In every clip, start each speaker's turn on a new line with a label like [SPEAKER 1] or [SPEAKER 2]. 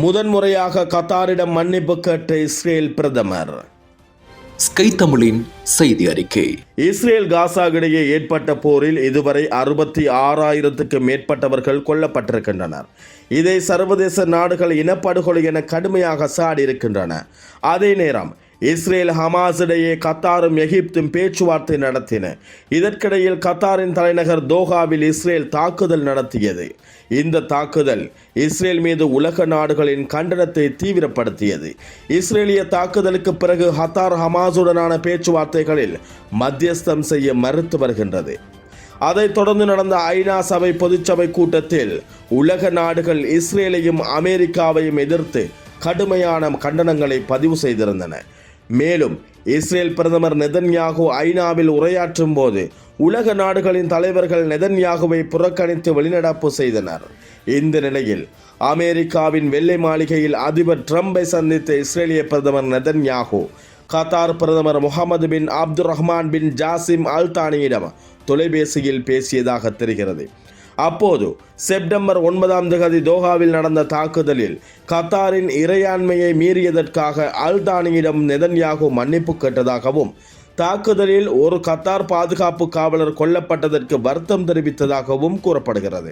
[SPEAKER 1] முதன்முறையாக கத்தாரிடம் மன்னிப்பு கேட்ட இஸ்ரேல் பிரதமர்.
[SPEAKER 2] ஸ்கை தமிழின் செய்தி அறிக்கை.
[SPEAKER 1] இஸ்ரேல் காசா இடையே ஏற்பட்ட போரில் இதுவரை 66,000க்கும் மேற்பட்டவர்கள் கொல்லப்பட்டிருக்கின்றனர். இதை சர்வதேச நாடுகள் இனப்படுகொலை என கடுமையாக சாடியிருக்கின்றன. அதே நேரம் இஸ்ரேல் ஹமாஸ் இடையே கத்தாரும் எகிப்தும் பேச்சுவார்த்தை நடத்தின. இதற்கிடையில் கத்தாரின் தலைநகர் தோஹாவில் இஸ்ரேல் தாக்குதல் நடத்தியது. இந்த தாக்குதல் இஸ்ரேல் மீது உலக நாடுகளின் கண்டனத்தை தீவிரப்படுத்தியது. இஸ்ரேலிய தாக்குதலுக்கு பிறகு கத்தார் ஹமாஸுடனான பேச்சுவார்த்தைகளில் மத்தியஸ்தம் செய்ய மறுத்து வருகின்றது. அதைத் தொடர்ந்து நடந்த ஐநா சபை பொதுச்சபை கூட்டத்தில் உலக நாடுகள் இஸ்ரேலையும் அமெரிக்காவையும் எதிர்த்து கடுமையான கண்டனங்களை பதிவு செய்திருந்தன. மேலும் இஸ்ரேல் பிரதமர் நெதன்யாகு ஐநாவில் உரையாற்றும் போது உலக நாடுகளின் தலைவர்கள் நெதன்யாகுவை புறக்கணித்து வெளிநடப்பு செய்தனர். இந்த நிலையில் அமெரிக்காவின் வெள்ளை மாளிகையில் அதிபர் ட்ரம்பை சந்தித்த இஸ்ரேலிய பிரதமர் நெதன்யாகு கத்தார் பிரதமர் Mohammed bin Abdul Rahman bin Jassim Al தானியிடம் தொலைபேசியில் பேசியதாக தெரிகிறது. அப்போது செப்டம்பர் 9 தோஹாவில் நடந்த தாக்குதலில் கத்தாரின் இறையாண்மையை மீறியதற்காக அல் தானியிடம் நெதன்யாகு மன்னிப்பு கேட்டதாகவும் தாக்குதலில் ஒரு கத்தார் பாதுகாப்பு காவலர் கொல்லப்பட்டதற்கு வருத்தம் தெரிவித்ததாகவும் கூறப்படுகிறது.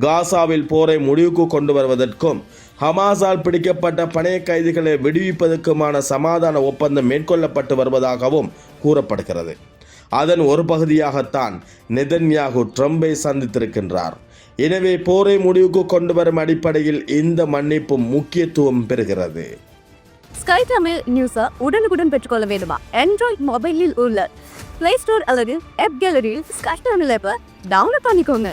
[SPEAKER 1] காசாவில் போரை முடிவுக்கு கொண்டு வருவதற்கும் ஹமாஸால் பிடிக்கப்பட்ட பணைய கைதிகளை விடுவிப்பதற்குமான சமாதான ஒப்பந்தம் மேற்கொள்ளப்பட்டு வருவதாகவும் கூறப்படுகிறது. அதன் ஒரு பகுதியாகத்தான் நெதன்யாகு ட்ரம்பை சந்தித்திருக்கின்றார். எனவே போரை முடிவுக்கு கொண்டு வரும் அடிப்படையில் இந்த மன்னிப்பு முக்கியத்துவம் பெறுகிறது.
[SPEAKER 3] ஸ்கை தமிழ் நியூஸை உடனுக்குடன் பெற்றுக்கொள்ள வேண்டுமா? ஆண்ட்ராய்ட் மொபைலில் உள்ள பிளே ஸ்டோர் அல்லது ஆப் கேலரியில் ஸ்கை தமிழ் ஆப்பை டவுன்லோட் பண்ணிக்கோங்க.